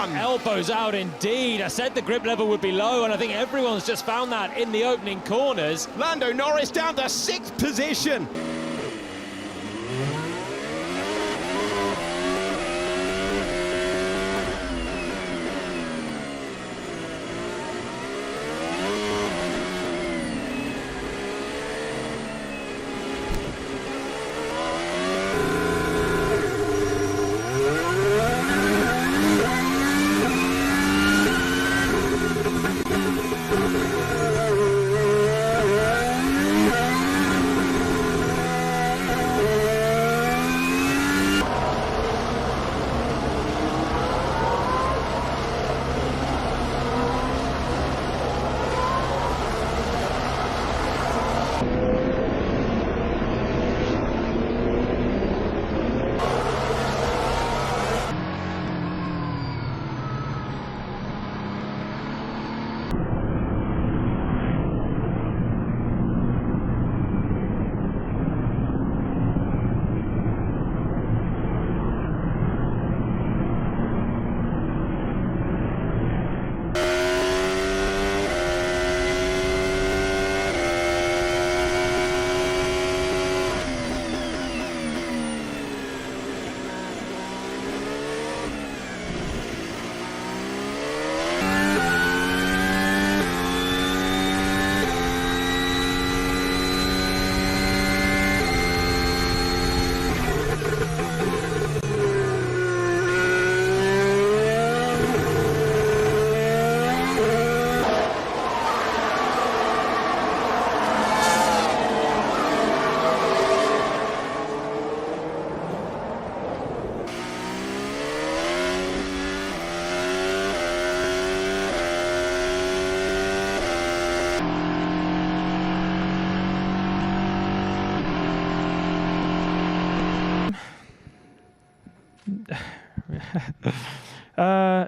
Elbows out indeed. I said the grip level would be low, and I think everyone's just found that in the opening corners. Lando Norris down to 6th position.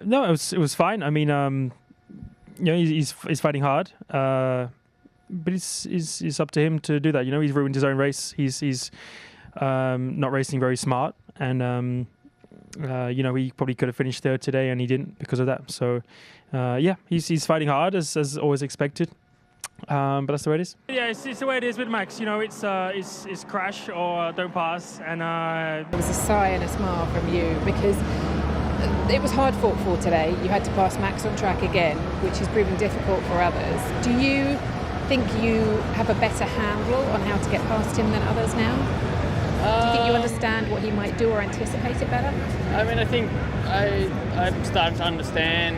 No, it was fine. I mean, you know, he's fighting hard, but it's up to him to do that. You know, he's ruined his own race. He's not racing very smart, and you know, he probably could have finished third today, and he didn't because of that. So yeah, he's fighting hard as always expected. But that's the way it is. Yeah, it's the way it is with Max. You know, it's crash or don't pass, and There was a sigh and a smile from you because it was hard fought for today. You had to pass Max on track again, which is proving difficult for others. Do you think you have a better handle on how to get past him than others now? Do you think you understand what he might do or anticipate it better? I mean, I think I'm starting to understand,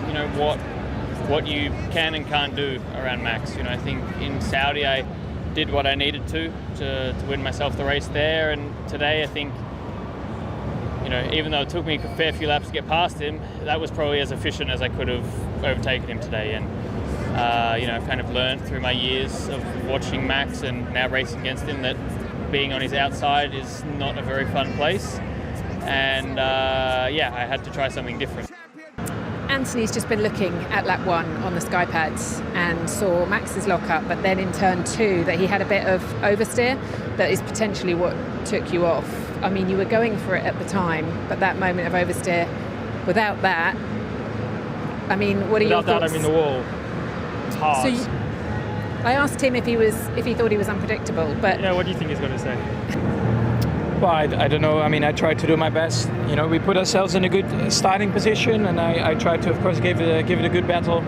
you know, what you can and can't do around Max. You know, I think in Saudi I did what I needed to win myself the race there, and today I think, you know, even though it took me a fair few laps to get past him, that was probably as efficient as I could have overtaken him today. And you know, I've kind of learned through my years of watching Max and now racing against him that being on his outside is not a very fun place. And yeah, I had to try something different. Anthony's just been looking at lap 1 on the sky pads and saw Max's lock-up, but then in turn 2 that he had a bit of oversteer that is potentially what took you off. I mean, you were going for it at the time, but that moment of oversteer, without that, I mean, what are your thoughts? Without that, I mean, the wall. It's hard. So I asked him if he thought he was unpredictable, but... Yeah, what do you think he's going to say? Well, I don't know. I mean, I tried to do my best. You know, we put ourselves in a good starting position, and I tried to, of course, give it a good battle,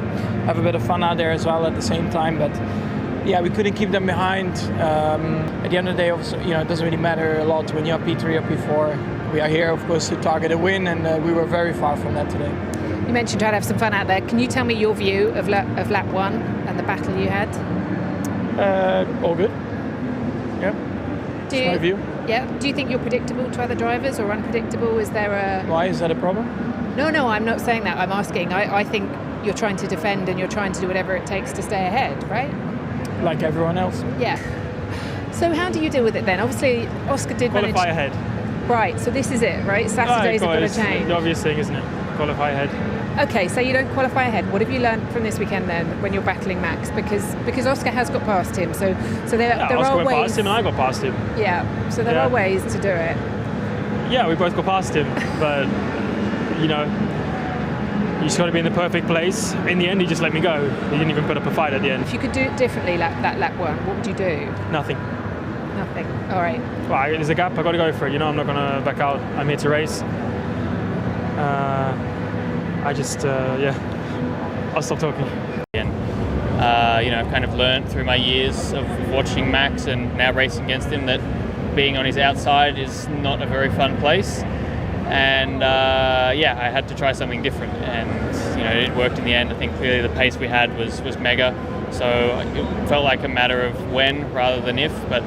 have a bit of fun out there as well at the same time. But yeah, we couldn't keep them behind. At the end of the day, also, you know, it doesn't really matter a lot when you're P3 or P4. We are here, of course, to target a win, and we were very far from that today. You mentioned trying to have some fun out there. Can you tell me your view of lap 1 and the battle you had? All good. Yeah. That's my view. Yeah. Do you think you're predictable to other drivers or unpredictable? Is there a... Why? Is that a problem? No, I'm not saying that. I'm asking. I think you're trying to defend and you're trying to do whatever it takes to stay ahead, right? Like everyone else. Yeah. So how do you deal with it then? Obviously, Oscar did manage... Qualify ahead. Right, so this is it, right? Saturdays are going to change. The obvious thing, isn't it? Qualify ahead. Okay, so you don't qualify ahead. What have you learned from this weekend then, when you're battling Max? Because Oscar has got past him, so there Oscar are went ways. Past him, and I got past him. Yeah, so there are ways to do it. Yeah, we both got past him, but you know, You just got to be in the perfect place. In the end, he just let me go. He didn't even put up a fight at the end. If you could do it differently, that lap 1, what would you do? Nothing. Nothing. All right. Well, there's a gap. I got to go for it. You know, I'm not going to back out. I'm here to race. I just, I'll stop talking. And I've kind of learned through my years of watching Max and now racing against him that being on his outside is not a very fun place. And I had to try something different, and it worked in the end. I think clearly the pace we had was mega, so it felt like a matter of when rather than if, but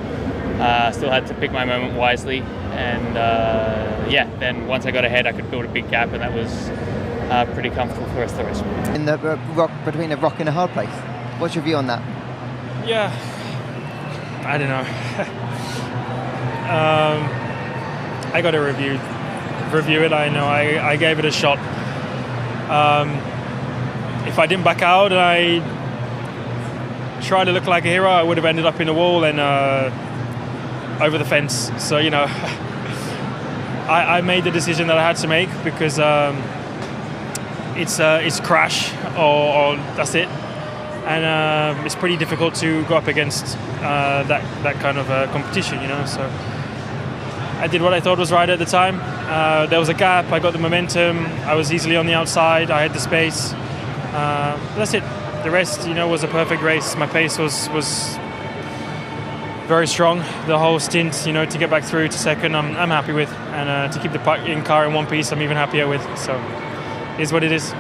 still had to pick my moment wisely. And then once I got ahead, I could build a big gap, and that was pretty comfortable for the rest of the race. In the between a rock and a hard place, what's your view on that? Yeah, I don't know. I got to review it. I know I gave it a shot. If I didn't back out and I tried to look like a hero, I would have ended up in the wall and over the fence. So I made the decision that I had to make because it's crash or that's it, and it's pretty difficult to go up against that kind of competition. So I did what I thought was right at the time. There was a gap, I got the momentum, I was easily on the outside, I had the space. That's it. The rest, was a perfect race. My pace was very strong the whole stint. To get back through to second, I'm happy with, and to keep the car in one piece, I'm even happier with. So, it is what it is.